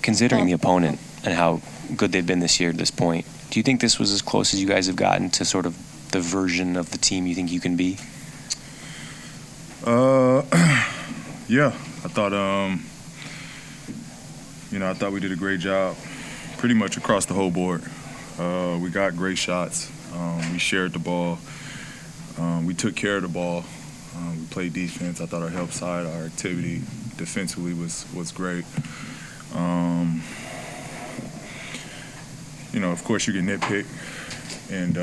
Considering the opponent and how good they've been this year to this point, do you think this was as close as you guys have gotten to sort of the version of the team you think you can be? Yeah, I thought, I thought we did a great job pretty much across the whole board. We got great shots. We shared the ball. We took care of the ball. We played defense. I thought our help side, our activity defensively was great. Of course you get nitpick and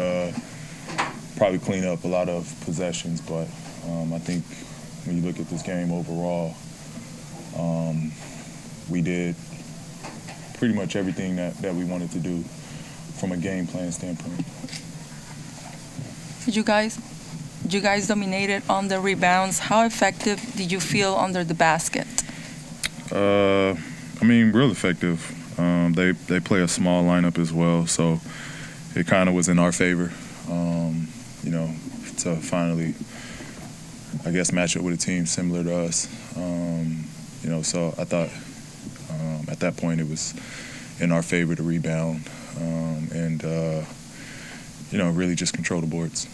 probably clean up a lot of possessions, but I think when you look at this game overall, we did pretty much everything that we wanted to do from a game plan standpoint. You guys dominated on the rebounds. How effective did you feel under the basket? Real effective. They play a small lineup as well, so it kind of was in our favor, to finally, I guess, match up with a team similar to us. So I thought at that point it was in our favor to rebound and really just control the boards.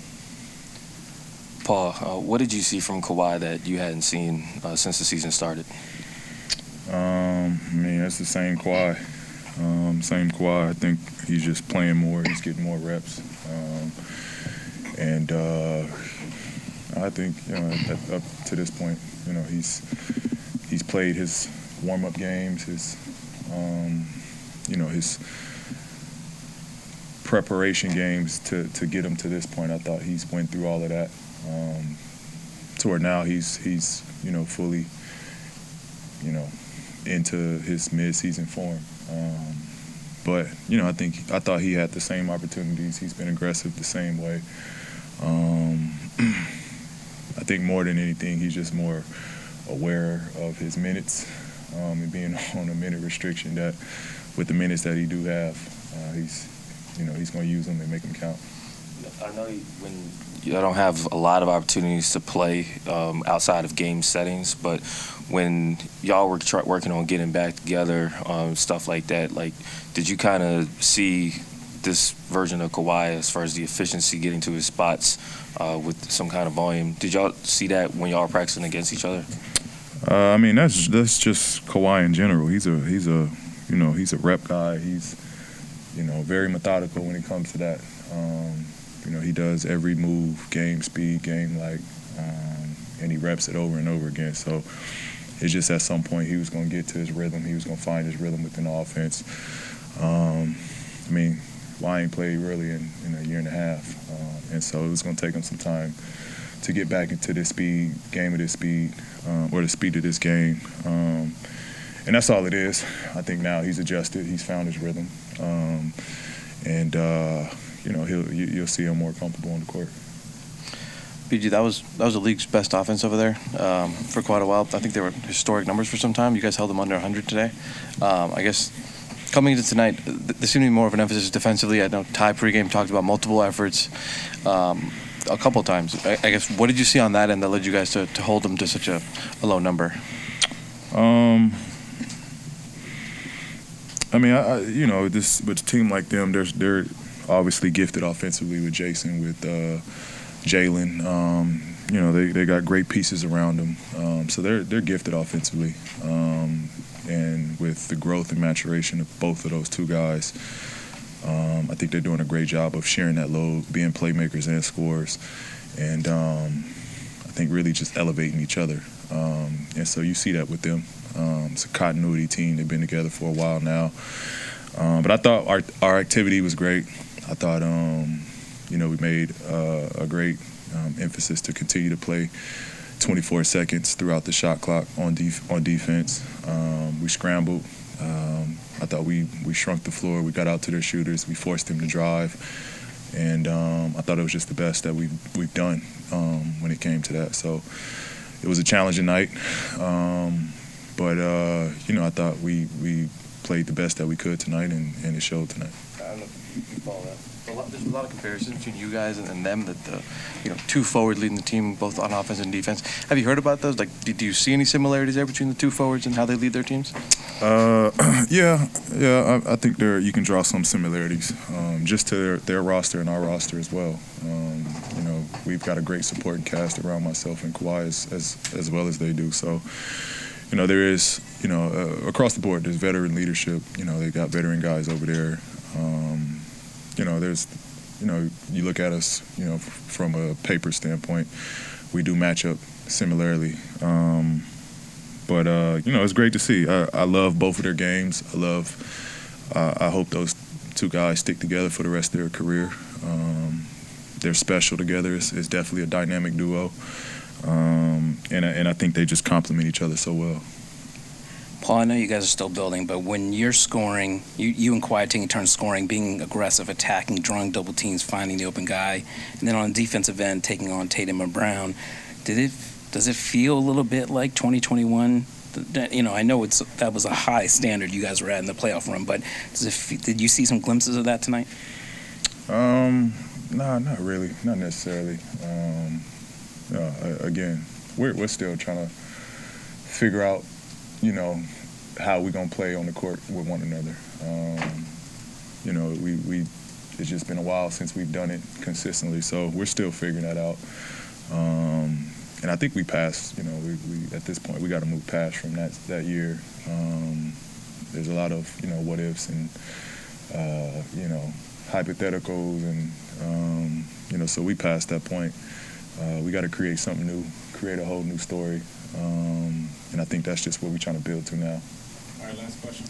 Paul, what did you see from Kawhi that you hadn't seen since the season started? That's the same Kawhi. I think he's just playing more. He's getting more reps. I think, up to this point, he's played his warm-up games, his preparation games to get him to this point. I thought he's went through all of that. To where now he's fully, into his mid-season form. I thought he had the same opportunities. He's been aggressive the same way. I think more than anything, he's just more aware of his minutes and being on a minute restriction. That with the minutes that he do have, he's going to use them and make them count. I know when you don't have a lot of opportunities to play outside of game settings, but when y'all were working on getting back together, stuff like that, did you kind of see this version of Kawhi as far as the efficiency getting to his spots with some kind of volume? Did y'all see that when y'all were practicing against each other? That's just Kawhi in general. He's a rep guy. He's very methodical when it comes to that. He does every move, game speed, game and he reps it over and over again. So it's just at some point he was going to get to his rhythm. He was going to find his rhythm within the offense. Kawhi ain't played really in a year and a half. And so it was going to take him some time to get back into this game of this speed, or the speed of this game. And that's all it is. I think now he's adjusted. He's found his rhythm. You'll see him more comfortable on the court. BG, that was the league's best offense over there for quite a while. I think they were historic numbers for some time. You guys held them under 100 today. I guess coming into tonight, there seemed to be more of an emphasis defensively. I know Ty pregame talked about multiple efforts a couple of times. I guess, what did you see on that end that led you guys to hold them to such a low number? With a team like them, they're obviously gifted offensively with Jayson, with Jaylen. They got great pieces around them, so they're gifted offensively. And with the growth and maturation of both of those two guys, I think they're doing a great job of sharing that load, being playmakers and scorers, and I think really just elevating each other. And so you see that with them. It's a continuity team. They've been together for a while now. But I thought our activity was great. I thought, we made a great emphasis to continue to play 24 seconds throughout the shot clock on defense. We scrambled. I thought we shrunk the floor. We got out to their shooters. We forced them to drive. And I thought it was just the best that we've done when it came to that. So it was a challenging night. But I thought we played the best that we could tonight, and it showed tonight. I don't know if you follow that. There's a lot of comparisons between you guys and them, that two forward leading the team, both on offense and defense. Have you heard about those? Do you see any similarities there between the two forwards and how they lead their teams? I think you can draw some similarities, just to their roster and our roster as well. We've got a great supporting cast around myself and Kawhi as well as they do. So, there is, across the board, there's veteran leadership. They got veteran guys over there. There's, you look at us, from a paper standpoint, we do match up similarly. But it's great to see. I love both of their games. I hope those two guys stick together for the rest of their career. They're special together. It's definitely a dynamic duo. And I think they just complement each other so well. Paul, I know you guys are still building, but when you're scoring, you and Kawhi taking turns scoring, being aggressive, attacking, drawing double teams, finding the open guy, and then on the defensive end, taking on Tatum and Brown, does it feel a little bit like 2021? I know that was a high standard you guys were at in the playoff run, but did you see some glimpses of that tonight? No, not really, not necessarily. Again, we're still trying to figure out, how we're gonna play on the court with one another. It's just been a while since we've done it consistently, so we're still figuring that out. And I think we passed. We at this point we got to move past from that year. There's a lot of what ifs and hypotheticals and so we passed that point. We got to create something new, create a whole new story, and I think that's just what we're trying to build to now. All right, last question.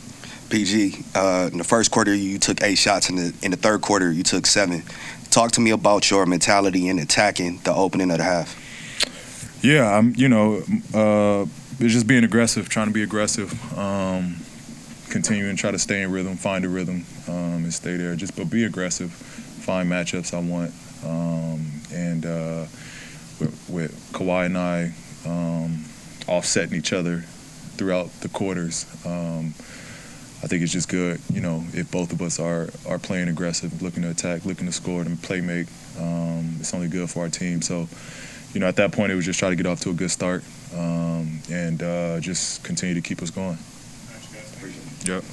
PG, in the first quarter you took 8 shots. In the third quarter you took 7. Talk to me about your mentality in attacking the opening of the half. Yeah, it's just being aggressive, trying to be aggressive, continuing to try to stay in rhythm, find a rhythm, and stay there. But be aggressive, find matchups I want, and with Kawhi and I offsetting each other throughout the quarters. I think it's just good, if both of us are playing aggressive, looking to attack, looking to score and play make. It's only good for our team. So, at that point, it was just try to get off to a good start and just continue to keep us going. All right, you guys. Yep.